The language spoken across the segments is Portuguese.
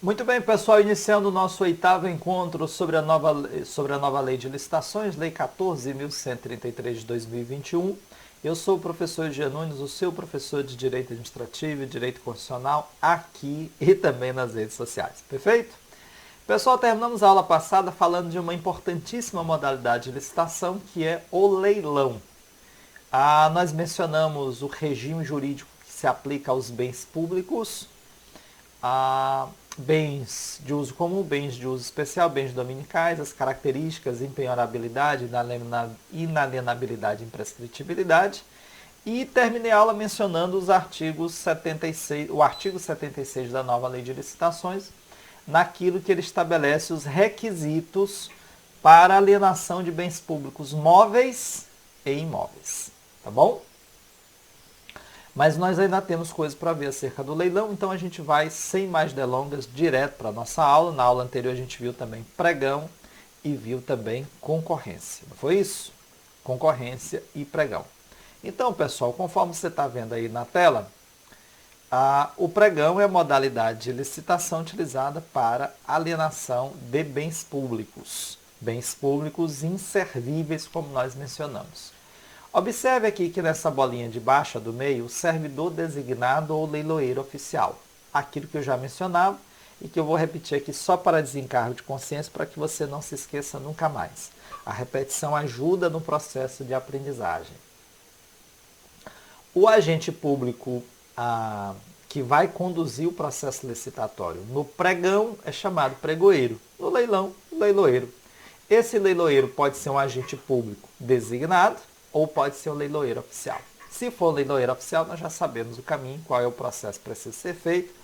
Muito bem, pessoal, iniciando o nosso oitavo encontro sobre a nova lei de licitações, Lei 14.133 de 2021. Eu sou o professor Jean Nunes, o seu professor de Direito Administrativo e Direito Constitucional, aqui e também nas redes sociais. Perfeito? Pessoal, terminamos a aula passada falando de uma importantíssima modalidade de licitação, que é o leilão. Nós mencionamos o regime jurídico que se aplica aos bens públicos, bens de uso comum, bens de uso especial, bens dominicais, as características, impenhorabilidade, inalienabilidade e imprescritibilidade. E terminei a aula mencionando os artigos 76, o artigo 76 da nova lei de licitações, naquilo que ele estabelece os requisitos para alienação de bens públicos móveis e imóveis. Tá bom? Mas nós ainda temos coisas para ver acerca do leilão, então a gente vai, sem mais delongas, direto para a nossa aula. Na aula anterior a gente viu também pregão e viu também concorrência. Não foi isso? Concorrência e pregão. Então, pessoal, conforme você está vendo aí na tela, o pregão é a modalidade de licitação utilizada para alienação de bens públicos inservíveis, como nós mencionamos. Observe aqui que nessa bolinha de baixo do meio, o servidor designado ou leiloeiro oficial. Aquilo que eu já mencionava e que eu vou repetir aqui só para desencargo de consciência, para que você não se esqueça nunca mais. A repetição ajuda no processo de aprendizagem. O agente público que vai conduzir o processo licitatório no pregão é chamado pregoeiro, no leilão, leiloeiro. Esse leiloeiro pode ser um agente público designado ou pode ser um leiloeiro oficial. Se for leiloeiro oficial, nós já sabemos o caminho, qual é o processo que precisa ser feito.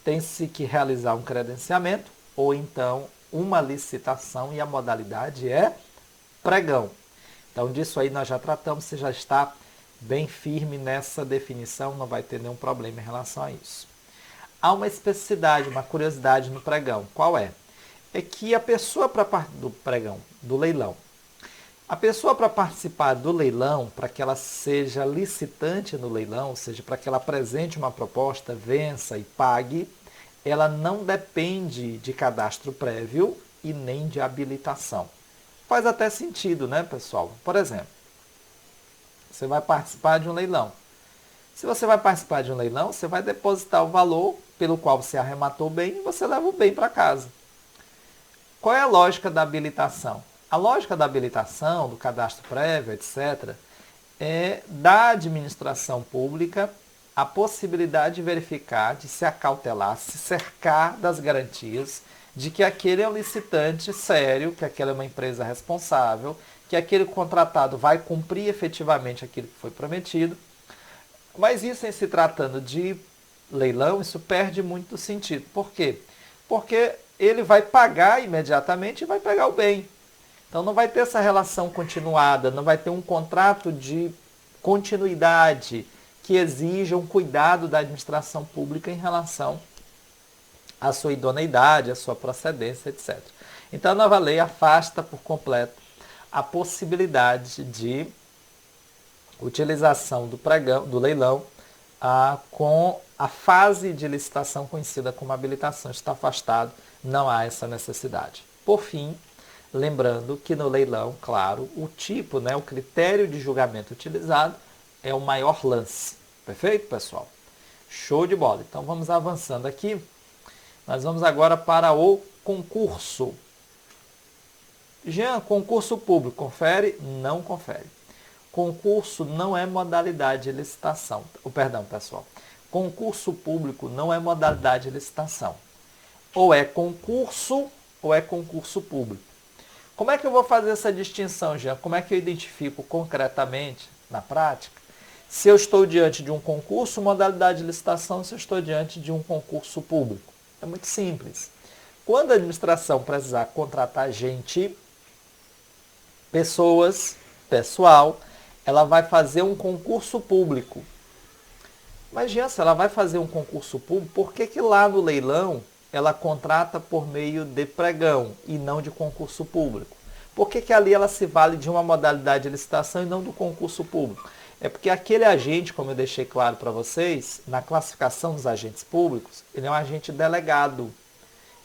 Tem-se que realizar um credenciamento ou então uma licitação e a modalidade é pregão. Então, disso aí nós já tratamos, você já está bem firme nessa definição, não vai ter nenhum problema em relação a isso. Há uma especificidade, uma curiosidade no pregão. Qual é? É que a pessoa para do pregão, do leilão, a pessoa para participar do leilão, para que ela seja licitante no leilão, ou seja, para que ela apresente uma proposta, vença e pague, ela não depende de cadastro prévio e nem de habilitação. Faz até sentido, né, pessoal? Por exemplo, você vai participar de um leilão. Se você vai participar de um leilão, você vai depositar o valor pelo qual você arrematou o bem e você leva o bem para casa. Qual é a lógica da habilitação? A lógica da habilitação, do cadastro prévio, etc., é da administração pública a possibilidade de verificar, de se acautelar, se cercar das garantias de que aquele é um licitante sério, que aquela é uma empresa responsável, que aquele contratado vai cumprir efetivamente aquilo que foi prometido. Mas isso, em se tratando de leilão, isso perde muito sentido. Por quê? Porque ele vai pagar imediatamente e vai pegar o bem. Então não vai ter essa relação continuada, não vai ter um contrato de continuidade que exija um cuidado da administração pública em relação à sua idoneidade, à sua procedência, etc. Então a nova lei afasta por completo a possibilidade de utilização do pregão, do leilão, com a fase de licitação conhecida como habilitação. Está afastado, não há essa necessidade. Por fim, lembrando que no leilão, claro, o tipo, o critério de julgamento utilizado é o maior lance. Perfeito, pessoal? Show de bola. Então vamos avançando aqui. Nós vamos agora para o concurso. Jean, concurso público, confere? Não confere. Concurso não é modalidade de licitação. Perdão, pessoal. Concurso público não é modalidade de licitação. Ou é concurso ou é concurso público. Como é que eu vou fazer essa distinção, Jean? Como é que eu identifico concretamente, na prática, se eu estou diante de um concurso, modalidade de licitação, se eu estou diante de um concurso público? É muito simples. Quando a administração precisar contratar gente, pessoal, ela vai fazer um concurso público. Mas, Jean, se ela vai fazer um concurso público, por que lá no leilão ela contrata por meio de pregão e não de concurso público? Por que ali ela se vale de uma modalidade de licitação e não do concurso público? É porque aquele agente, como eu deixei claro para vocês, na classificação dos agentes públicos, ele é um agente delegado.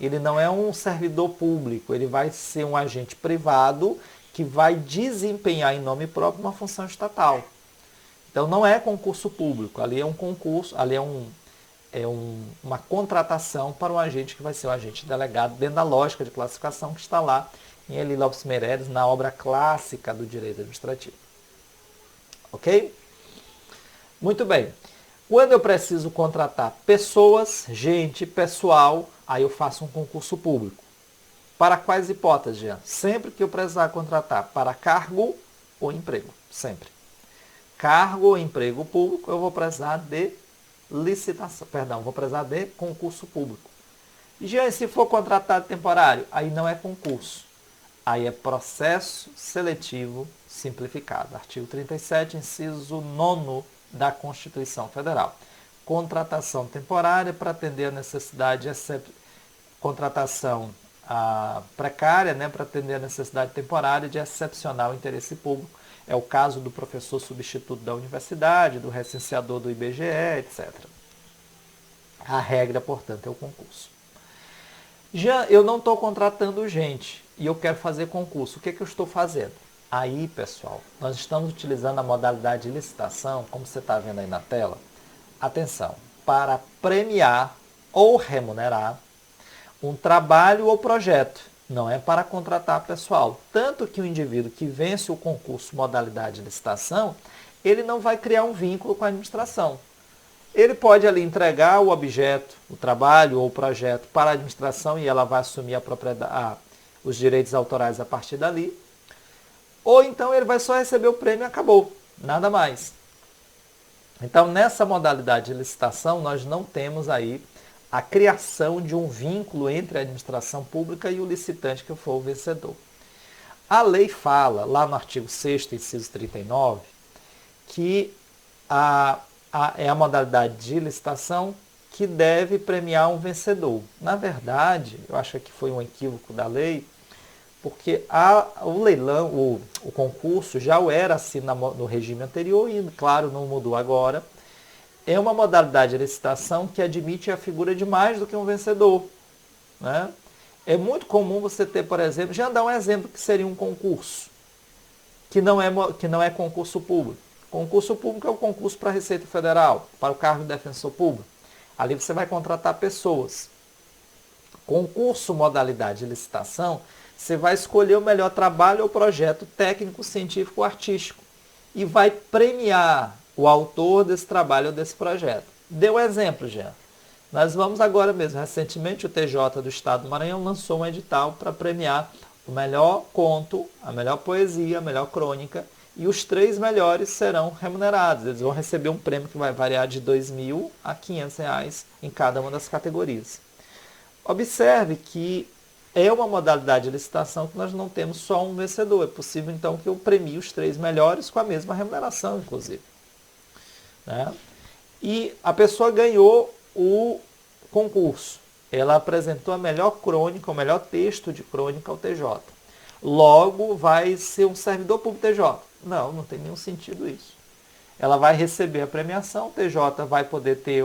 Ele não é um servidor público, ele vai ser um agente privado que vai desempenhar em nome próprio uma função estatal. Então não é concurso público, ali é um concurso, ali uma contratação para um agente que vai ser um agente delegado dentro da lógica de classificação que está lá em Eli Lopes Meireles, na obra clássica do direito administrativo. Ok? Muito bem. Quando eu preciso contratar pessoas, gente, pessoal, aí eu faço um concurso público. Para quais hipóteses, Jean? Sempre que eu precisar contratar para cargo ou emprego. Sempre. Cargo ou emprego público, eu vou precisar de licitação. Perdão, vou precisar de concurso público. Jean, se for contratado temporário, aí não é concurso. Aí é processo seletivo simplificado. Artigo 37, inciso 9 da Constituição Federal. Contratação temporária para atender a necessidade, contratação precária, para atender a necessidade temporária de excepcional interesse público. É o caso do professor substituto da universidade, do recenseador do IBGE, etc. A regra, portanto, é o concurso. Jean, eu não estou contratando gente e eu quero fazer concurso. O que eu estou fazendo? Aí, pessoal, nós estamos utilizando a modalidade de licitação, como você está vendo aí na tela. Atenção, para premiar ou remunerar um trabalho ou projeto. Não é para contratar pessoal. Tanto que o indivíduo que vence o concurso modalidade de licitação, ele não vai criar um vínculo com a administração. Ele pode ali entregar o objeto, o trabalho ou o projeto para a administração e ela vai assumir a propriedade, os direitos autorais a partir dali. Ou então ele vai só receber o prêmio e acabou, nada mais. Então, nessa modalidade de licitação, nós não temos aí a criação de um vínculo entre a administração pública e o licitante que for o vencedor. A lei fala, lá no artigo 6º, inciso 39, que é a modalidade de licitação que deve premiar um vencedor. Na verdade, eu acho que foi um equívoco da lei, porque o leilão, o concurso já era assim no regime anterior e, claro, não mudou agora. É uma modalidade de licitação que admite a figura de mais do que um vencedor. Né? É muito comum você ter, por exemplo, já dá um exemplo que seria um concurso, que não é concurso público. Concurso público é o concurso para a Receita Federal, para o cargo de defensor público. Ali você vai contratar pessoas. Concurso modalidade de licitação, você vai escolher o melhor trabalho ou projeto técnico, científico ou artístico e vai premiar o autor desse trabalho ou desse projeto. Dê um exemplo, Jean. Nós vamos agora mesmo, recentemente o TJ do Estado do Maranhão lançou um edital para premiar o melhor conto, a melhor poesia, a melhor crônica, e os 3 melhores serão remunerados. Eles vão receber um prêmio que vai variar de R$ 2.000 a R$ 500 em cada uma das categorias. Observe que é uma modalidade de licitação que nós não temos só um vencedor. É possível, então, que eu premie os 3 melhores com a mesma remuneração, inclusive. Né? E a pessoa ganhou o concurso. Ela apresentou a melhor crônica, o melhor texto de crônica ao TJ. Logo, vai ser um servidor público TJ. Não tem nenhum sentido isso. Ela vai receber a premiação, o TJ vai poder ter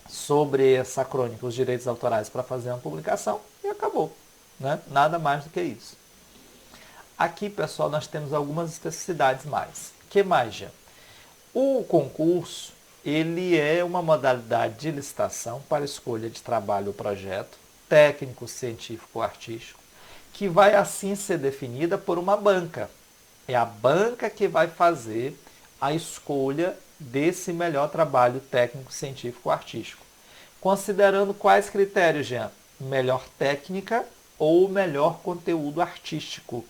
sobre essa crônica os direitos autorais para fazer uma publicação e acabou. Né? Nada mais do que isso. Aqui, pessoal, nós temos algumas especificidades mais. O que mais, Jean? O concurso, ele é uma modalidade de licitação para escolha de trabalho ou projeto, técnico, científico ou artístico, que vai assim ser definida por uma banca. É a banca que vai fazer a escolha desse melhor trabalho técnico, científico ou artístico. Considerando quais critérios, Jean? Melhor técnica ou melhor conteúdo artístico.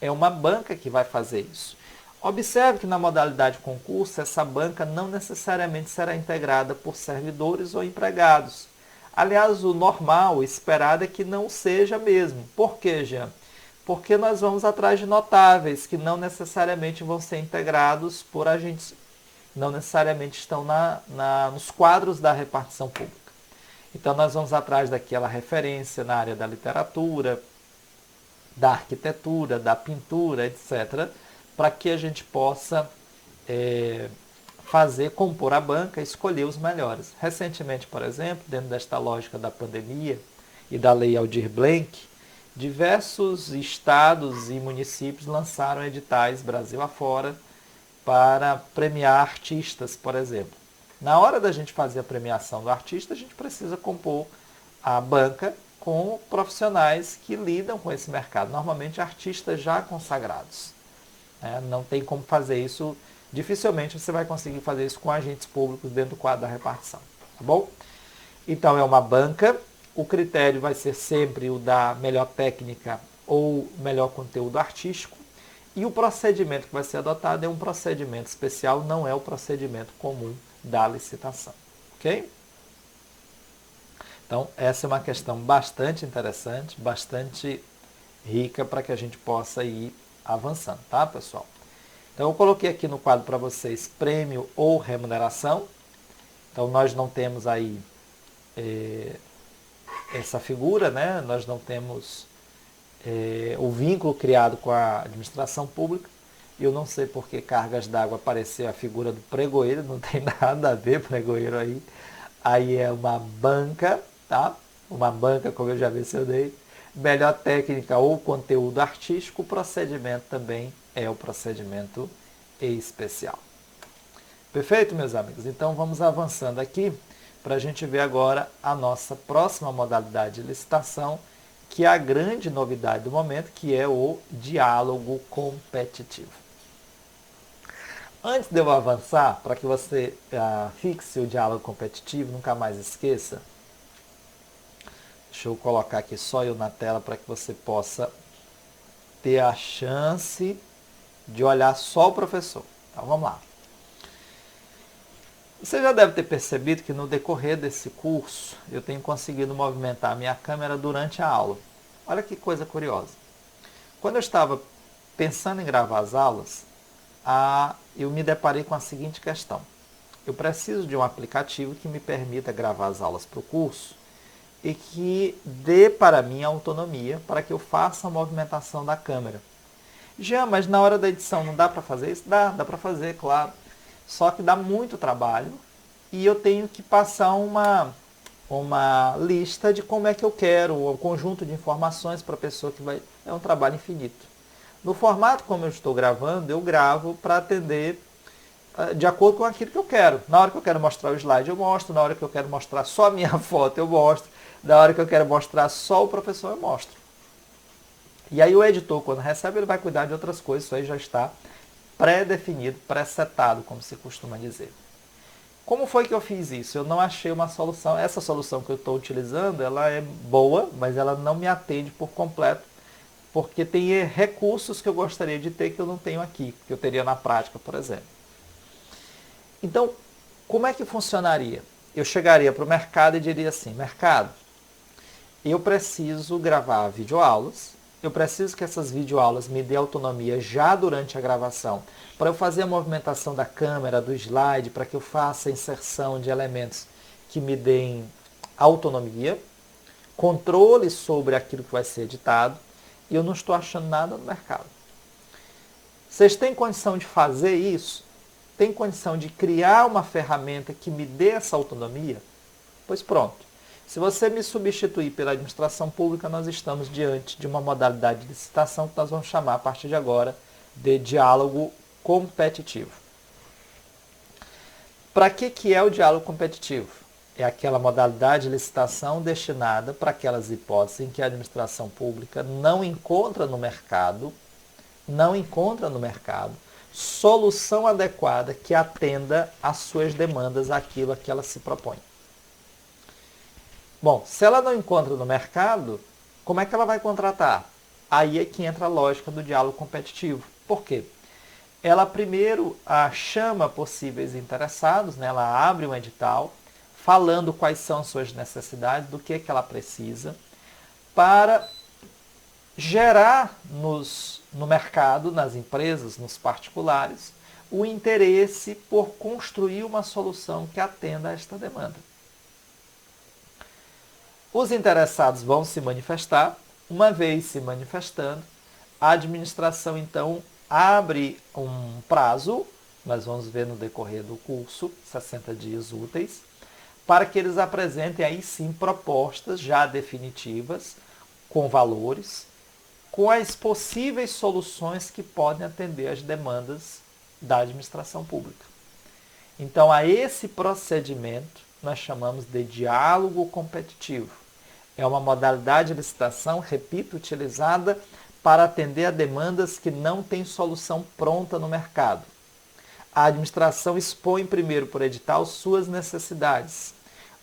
É uma banca que vai fazer isso. Observe que na modalidade concurso, essa banca não necessariamente será integrada por servidores ou empregados. Aliás, o normal, o esperado é que não seja mesmo. Por quê, Jean? Porque nós vamos atrás de notáveis que não necessariamente vão ser integrados por agentes, não necessariamente estão nos quadros da repartição pública. Então nós vamos atrás daquela referência na área da literatura, da arquitetura, da pintura, etc., para que a gente possa compor a banca e escolher os melhores. Recentemente, por exemplo, dentro desta lógica da pandemia e da Lei Aldir Blanc, diversos estados e municípios lançaram editais Brasil afora para premiar artistas, por exemplo. Na hora da gente fazer a premiação do artista, a gente precisa compor a banca com profissionais que lidam com esse mercado, normalmente artistas já consagrados. Não tem como fazer isso, dificilmente você vai conseguir fazer isso com agentes públicos dentro do quadro da repartição, tá bom? Então é uma banca, o critério vai ser sempre o da melhor técnica ou melhor conteúdo artístico, e o procedimento que vai ser adotado é um procedimento especial, não é o procedimento comum da licitação, ok? Então essa é uma questão bastante interessante, bastante rica para que a gente possa ir avançando, tá, pessoal? Então eu coloquei aqui no quadro para vocês prêmio ou remuneração. Então nós não temos aí essa figura, né? Nós não temos o vínculo criado com a administração pública. Eu não sei por que Cargas d'Água apareceu a figura do pregoeiro, não tem nada a ver pregoeiro aí. Aí é uma banca, tá? Uma banca, como eu já mencionei. Melhor técnica ou conteúdo artístico, o procedimento também é o procedimento especial. Perfeito, meus amigos? Então vamos avançando aqui para a gente ver agora a nossa próxima modalidade de licitação, que é a grande novidade do momento, que é o diálogo competitivo. Antes de eu avançar, para que você fixe o diálogo competitivo, nunca mais esqueça, deixa eu colocar aqui só eu na tela para que você possa ter a chance de olhar só o professor. Então vamos lá. Você já deve ter percebido que no decorrer desse curso eu tenho conseguido movimentar a minha câmera durante a aula. Olha que coisa curiosa. Quando eu estava pensando em gravar as aulas, eu me deparei com a seguinte questão. Eu preciso de um aplicativo que me permita gravar as aulas para o curso e que dê para mim a autonomia para que eu faça a movimentação da câmera. Jean, mas na hora da edição não dá para fazer isso? Dá para fazer, claro. Só que dá muito trabalho e eu tenho que passar uma lista de como é que eu quero, um conjunto de informações para a pessoa que vai... É um trabalho infinito. No formato como eu estou gravando, eu gravo para atender de acordo com aquilo que eu quero. Na hora que eu quero mostrar o slide, eu mostro. Na hora que eu quero mostrar só a minha foto, eu mostro. Na hora que eu quero mostrar só o professor, eu mostro. E aí o editor, quando recebe, ele vai cuidar de outras coisas. Isso aí já está pré-definido, pré-setado, como se costuma dizer. Como foi que eu fiz isso? Eu não achei uma solução. Essa solução que eu estou utilizando, ela é boa, mas ela não me atende por completo, porque tem recursos que eu gostaria de ter que eu não tenho aqui, que eu teria na prática, por exemplo. Então, como é que funcionaria? Eu chegaria para o mercado e diria assim, mercado, eu preciso gravar videoaulas, eu preciso que essas videoaulas me dêem autonomia já durante a gravação, para eu fazer a movimentação da câmera, do slide, para que eu faça a inserção de elementos que me deem autonomia, controle sobre aquilo que vai ser editado, e eu não estou achando nada no mercado. Vocês têm condição de fazer isso? Tem condição de criar uma ferramenta que me dê essa autonomia? Pois pronto. Se você me substituir pela administração pública, nós estamos diante de uma modalidade de licitação que nós vamos chamar a partir de agora de diálogo competitivo. Para que é o diálogo competitivo? É aquela modalidade de licitação destinada para aquelas hipóteses em que a administração pública não encontra no mercado solução adequada que atenda às suas demandas, àquilo a que ela se propõe. Bom, se ela não encontra no mercado, como é que ela vai contratar? Aí é que entra a lógica do diálogo competitivo. Por quê? Ela primeiro chama possíveis interessados, né? Ela abre um edital, falando quais são suas necessidades, do que ela precisa, para gerar no mercado, nas empresas, nos particulares, o interesse por construir uma solução que atenda a esta demanda. Os interessados vão se manifestar. Uma vez se manifestando, a administração então abre um prazo, nós vamos ver no decorrer do curso, 60 dias úteis, para que eles apresentem aí sim propostas já definitivas, com valores, com as possíveis soluções que podem atender às demandas da administração pública. Então, a esse procedimento nós chamamos de diálogo competitivo. É uma modalidade de licitação, repito, utilizada para atender a demandas que não têm solução pronta no mercado. A administração expõe primeiro por edital suas necessidades.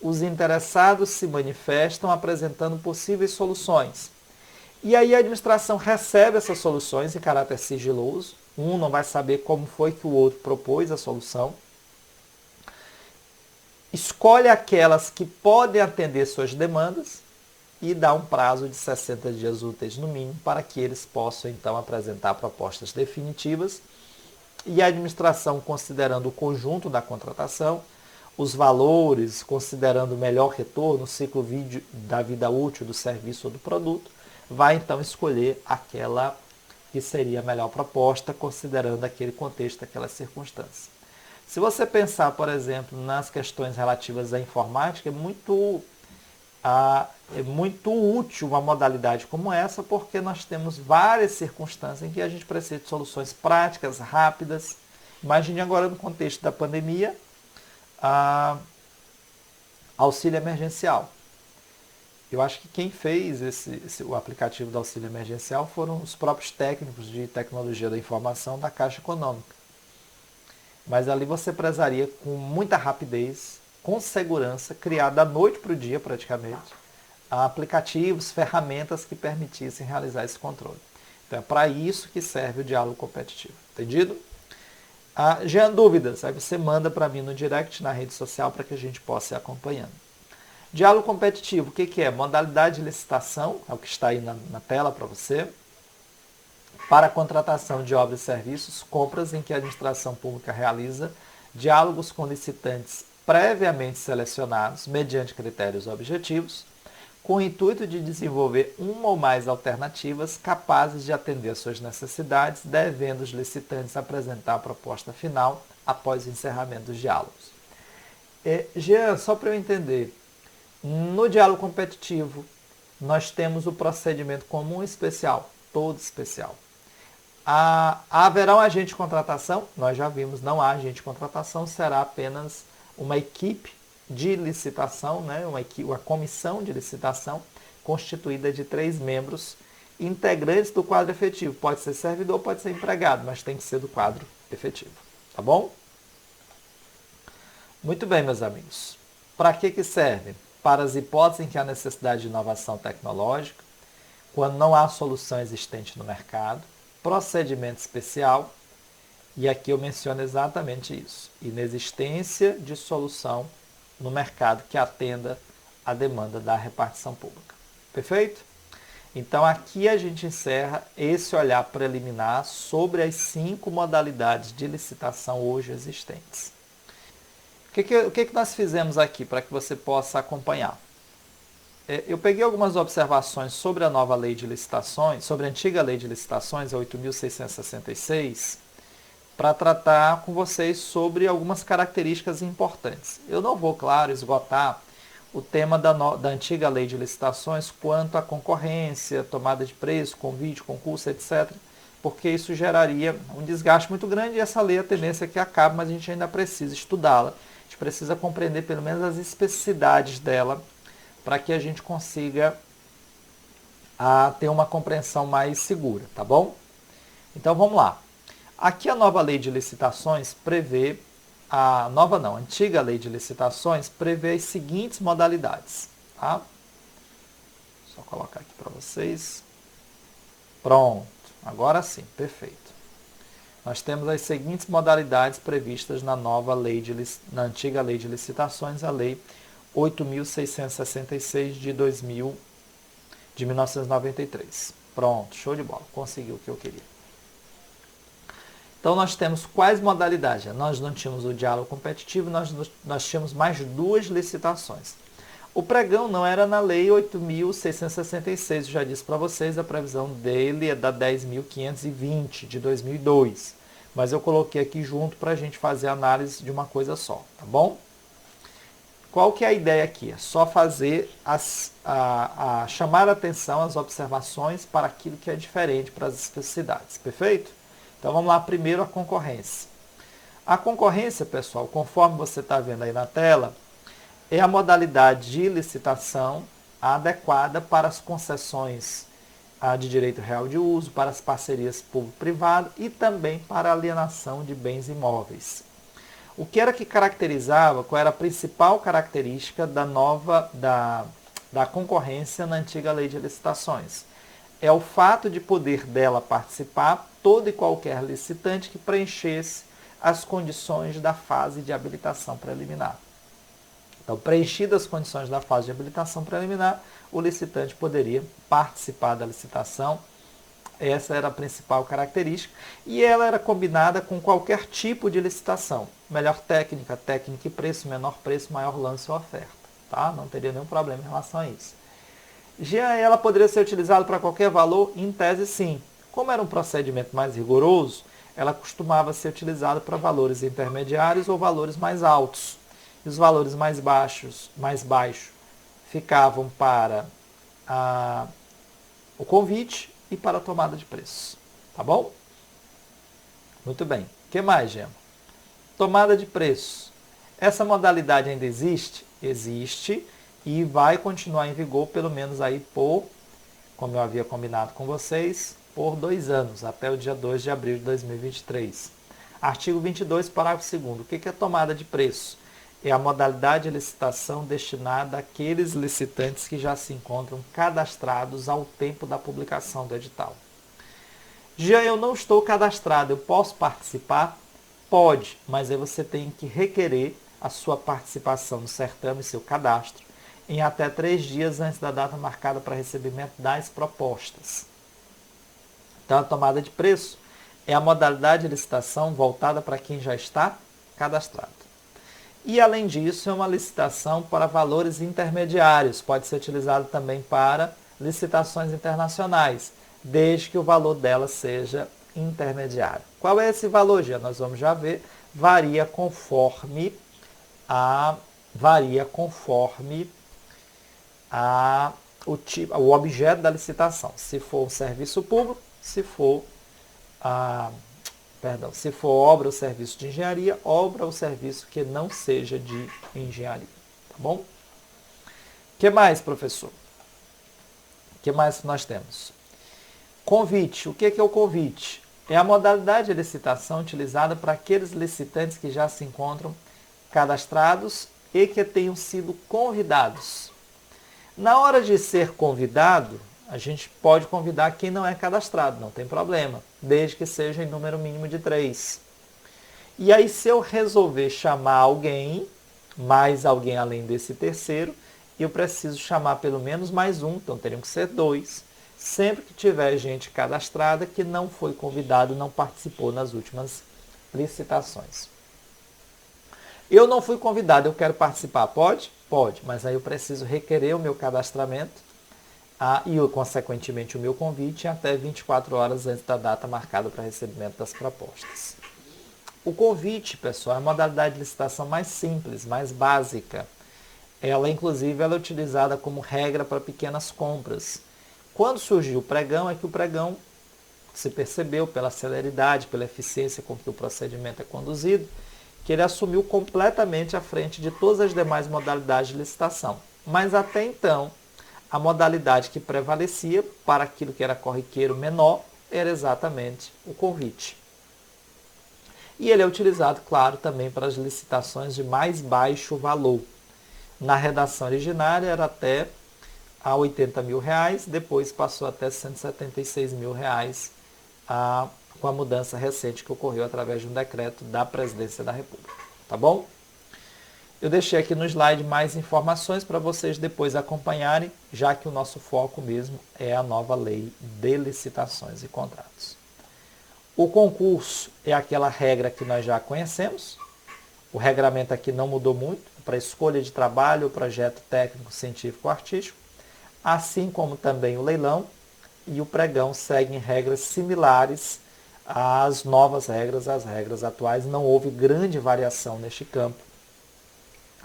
Os interessados se manifestam apresentando possíveis soluções. E aí a administração recebe essas soluções em caráter sigiloso. Um não vai saber como foi que o outro propôs a solução. Escolhe aquelas que podem atender suas demandas e dá um prazo de 60 dias úteis no mínimo para que eles possam então apresentar propostas definitivas. E a administração, considerando o conjunto da contratação, os valores, considerando o melhor retorno, o ciclo da vida útil do serviço ou do produto, vai então escolher aquela que seria a melhor proposta, considerando aquele contexto, aquela circunstância. Se você pensar, por exemplo, nas questões relativas à informática, é muito útil uma modalidade como essa, porque nós temos várias circunstâncias em que a gente precisa de soluções práticas, rápidas. Imagine agora no contexto da pandemia, auxílio emergencial. Eu acho que quem fez o aplicativo do auxílio emergencial foram os próprios técnicos de tecnologia da informação da Caixa Econômica. Mas ali você precisaria com muita rapidez, com segurança, criar da noite para o dia praticamente, aplicativos, ferramentas que permitissem realizar esse controle. Então é para isso que serve o diálogo competitivo. Entendido? Jean, dúvidas? Aí você manda para mim no direct, na rede social, para que a gente possa ir acompanhando. Diálogo competitivo, o que é? Modalidade de licitação, é o que está aí na tela para você, para a contratação de obras e serviços, compras em que a administração pública realiza diálogos com licitantes previamente selecionados, mediante critérios objetivos, com o intuito de desenvolver uma ou mais alternativas capazes de atender às suas necessidades, devendo os licitantes apresentar a proposta final após o encerramento dos diálogos. Jean, só para eu entender, no diálogo competitivo, nós temos o procedimento comum e especial, todo especial. Haverá um agente de contratação? Nós já vimos, não há agente de contratação, será apenas uma equipe de licitação, né? uma comissão de licitação constituída de 3 membros integrantes do quadro efetivo. Pode ser servidor, pode ser empregado, mas tem que ser do quadro efetivo. Tá bom? Muito bem, meus amigos. Para que serve? Para as hipóteses em que há necessidade de inovação tecnológica, quando não há solução existente no mercado, procedimento especial, e aqui eu menciono exatamente isso, inexistência de solução no mercado que atenda a demanda da repartição pública. Perfeito? Então aqui a gente encerra esse olhar preliminar sobre as 5 modalidades de licitação hoje existentes. O que nós fizemos aqui para que você possa acompanhar? Eu peguei algumas observações sobre a nova lei de licitações, sobre a antiga lei de licitações, a 8.666, para tratar com vocês sobre algumas características importantes. Eu não vou, claro, esgotar o tema da antiga lei de licitações quanto à concorrência, tomada de preço, convite, concurso, etc., porque isso geraria um desgaste muito grande e essa lei a tendência é que acabe, mas a gente ainda precisa estudá-la. A gente precisa compreender pelo menos as especificidades dela para que a gente consiga ter uma compreensão mais segura, tá bom? Então vamos lá. Aqui a nova lei de licitações prevê, a antiga lei de licitações prevê as seguintes modalidades. Tá? Só colocar aqui para vocês. Pronto, agora sim, perfeito. Nós temos as seguintes modalidades previstas na na antiga lei de licitações, a lei 8.666 de 1993. Pronto, show de bola, consegui o que eu queria. Então nós temos quais modalidades? Nós não tínhamos o diálogo competitivo, nós tínhamos mais 2 licitações. O pregão não era na lei 8.666, eu já disse para vocês, a previsão dele é da 10.520 de 2002. Mas eu coloquei aqui junto para a gente fazer a análise de uma coisa só, tá bom? Qual que é a ideia aqui? É só fazer chamar a atenção, as observações para aquilo que é diferente, para as especificidades, perfeito? Então vamos lá, primeiro a concorrência. A concorrência, pessoal, conforme você está vendo aí na tela, é a modalidade de licitação adequada para as concessões de direito real de uso, para as parcerias público-privado e também para a alienação de bens imóveis. O que era que caracterizava, qual era a principal característica da concorrência na antiga lei de licitações? É o fato de poder dela participar todo e qualquer licitante que preenchesse as condições da fase de habilitação preliminar. Então, preenchidas as condições da fase de habilitação preliminar, o licitante poderia participar da licitação. Essa era a principal característica e ela era combinada com qualquer tipo de licitação. Melhor técnica, técnica e preço, menor preço, maior lance ou oferta. Tá? Não teria nenhum problema em relação a isso. Já ela poderia ser utilizada para qualquer valor? Em tese, sim. Como era um procedimento mais rigoroso, ela costumava ser utilizada para valores intermediários ou valores mais altos. E os valores mais baixos ficavam para o convite e para a tomada de preço. Tá bom? Muito bem. O que mais, Gema? Tomada de preço. Essa modalidade ainda existe? Existe e vai continuar em vigor pelo menos aí por, como eu havia combinado com vocês, por 2 anos, até o dia 2 de abril de 2023. Artigo 22, parágrafo 2º. O que é tomada de preço? É a modalidade de licitação destinada àqueles licitantes que já se encontram cadastrados ao tempo da publicação do edital. Já eu não estou cadastrado, eu posso participar? Pode, mas aí você tem que requerer a sua participação no certame, seu cadastro, em até 3 dias antes da data marcada para recebimento das propostas. Então, a tomada de preço é a modalidade de licitação voltada para quem já está cadastrado. E, além disso, é uma licitação para valores intermediários. Pode ser utilizado também para licitações internacionais, desde que o valor dela seja intermediário. Qual é esse valor, Gia? Nós vamos já ver. Varia conforme o objeto da licitação. Se for um serviço público, se for obra ou serviço de engenharia, obra ou serviço que não seja de engenharia. Tá bom? O que mais, professor? O que mais nós temos? Convite. O que é o convite? É a modalidade de licitação utilizada para aqueles licitantes que já se encontram cadastrados e que tenham sido convidados. Na hora de ser convidado, a gente pode convidar quem não é cadastrado, não tem problema, desde que seja em número mínimo de 3. E aí, se eu resolver chamar alguém, mais alguém além desse terceiro, eu preciso chamar pelo menos mais um, então teriam que ser 2, sempre que tiver gente cadastrada que não foi convidado, não participou nas últimas licitações. Eu não fui convidado, eu quero participar, pode? Pode, mas aí eu preciso requerer o meu cadastramento e, consequentemente, o meu convite até 24 horas antes da data marcada para recebimento das propostas. O convite, pessoal, é a modalidade de licitação mais simples, mais básica. Ela, inclusive, ela é utilizada como regra para pequenas compras. Quando surgiu o pregão, é que o pregão se percebeu pela celeridade, pela eficiência com que o procedimento é conduzido, que ele assumiu completamente à frente de todas as demais modalidades de licitação. Mas até então, a modalidade que prevalecia para aquilo que era corriqueiro menor era exatamente o convite. E ele é utilizado, claro, também para as licitações de mais baixo valor. Na redação originária era até a R$80 mil, depois passou até R$176 mil com a mudança recente que ocorreu através de um decreto da Presidência da República. Tá bom? Eu deixei aqui no slide mais informações para vocês depois acompanharem, já que o nosso foco mesmo é a nova lei de licitações e contratos. O concurso é aquela regra que nós já conhecemos. O regramento aqui não mudou muito, para escolha de trabalho, projeto técnico, científico ou artístico, assim como também o leilão e o pregão seguem regras similares às novas regras, às regras atuais. Não houve grande variação neste campo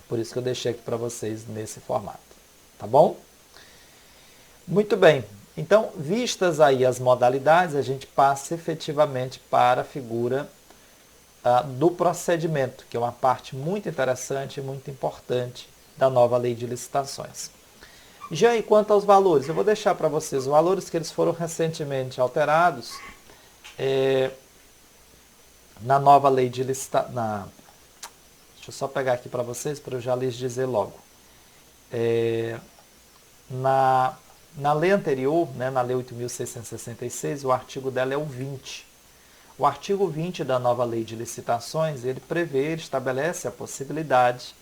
Por isso que eu deixei aqui para vocês nesse formato. Tá bom? Muito bem. Então, vistas aí as modalidades, a gente passa efetivamente para a figura do procedimento, que é uma parte muito interessante e muito importante da nova lei de licitações. Já quanto aos valores, eu vou deixar para vocês os valores que eles foram recentemente alterados na nova lei de licitações. Deixa eu só pegar aqui para vocês, para eu já lhes dizer logo. Na lei anterior, né, na lei 8.666, o artigo dela é o 20. O artigo 20 da nova lei de licitações, ele estabelece a possibilidade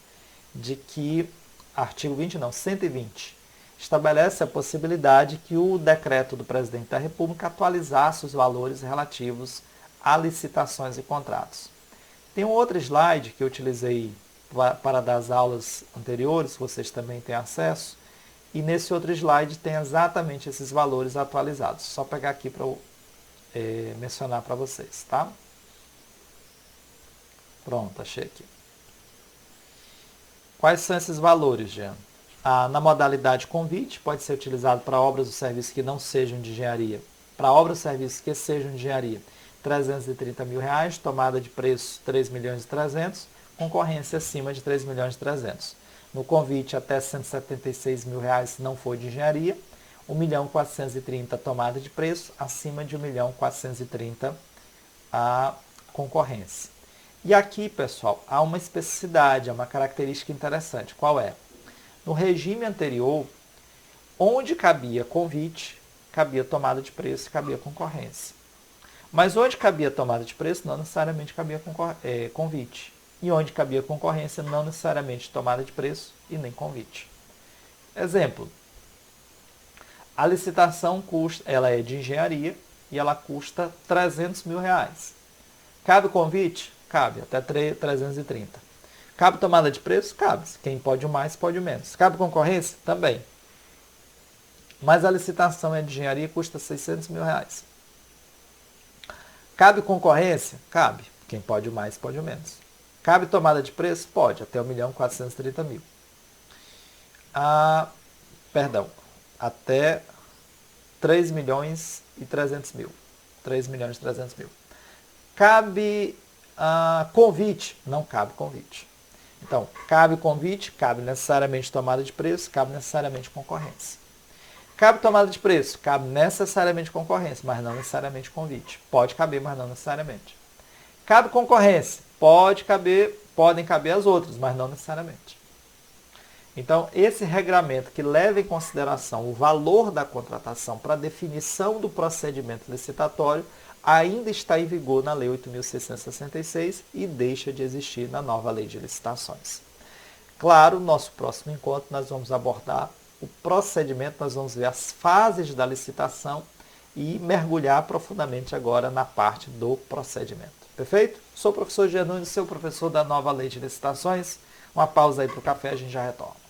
de que, artigo 20 não, 120, estabelece a possibilidade que o decreto do presidente da República atualizasse os valores relativos a licitações e contratos. Tem um outro slide que eu utilizei para dar as aulas anteriores, vocês também têm acesso, e nesse outro slide tem exatamente esses valores atualizados. Só pegar aqui para eu mencionar para vocês, tá? Pronto, achei aqui. Quais são esses valores, Jean? Na modalidade convite, pode ser utilizado para obras ou serviços que não sejam de engenharia. Para obras ou serviços que sejam de engenharia, R$330 mil, tomada de preço 3.300.000, concorrência acima de 3.300.000. No convite até R$176 mil se não for de engenharia, 1.430.000 tomada de preço, acima de 1.430.000 a concorrência. E aqui, pessoal, há uma especificidade, há uma característica interessante. Qual é? No regime anterior, onde cabia convite, cabia tomada de preço e cabia concorrência. Mas onde cabia tomada de preço, não necessariamente cabia convite. E onde cabia concorrência, não necessariamente tomada de preço e nem convite. Exemplo, a licitação ela é de engenharia e ela custa R$300 mil. Cabe convite? Cabe, até 330. Cabe tomada de preço? Cabe. Quem pode o mais, pode o menos. Cabe concorrência? Também. Mas a licitação é de engenharia e custa R$600 mil. Cabe concorrência? Cabe. Quem pode o mais, pode o menos. Cabe tomada de preço? Pode, até 1.430.000. Até 3.300.000. 3.300.000. Cabe convite? Não cabe convite. Então, cabe convite, cabe necessariamente tomada de preço, cabe necessariamente concorrência. Cabe tomada de preço? Cabe necessariamente concorrência, mas não necessariamente convite. Pode caber, mas não necessariamente. Cabe concorrência? Podem caber as outras, mas não necessariamente. Então, esse regramento que leva em consideração o valor da contratação para a definição do procedimento licitatório ainda está em vigor na Lei 8.666 e deixa de existir na nova Lei de Licitações. Claro, no nosso próximo encontro nós vamos abordar o procedimento, nós vamos ver as fases da licitação e mergulhar profundamente agora na parte do procedimento. Perfeito? Sou o professor Jean Nunes, seu professor da nova Lei de Licitações. Uma pausa aí para o café, a gente já retorna.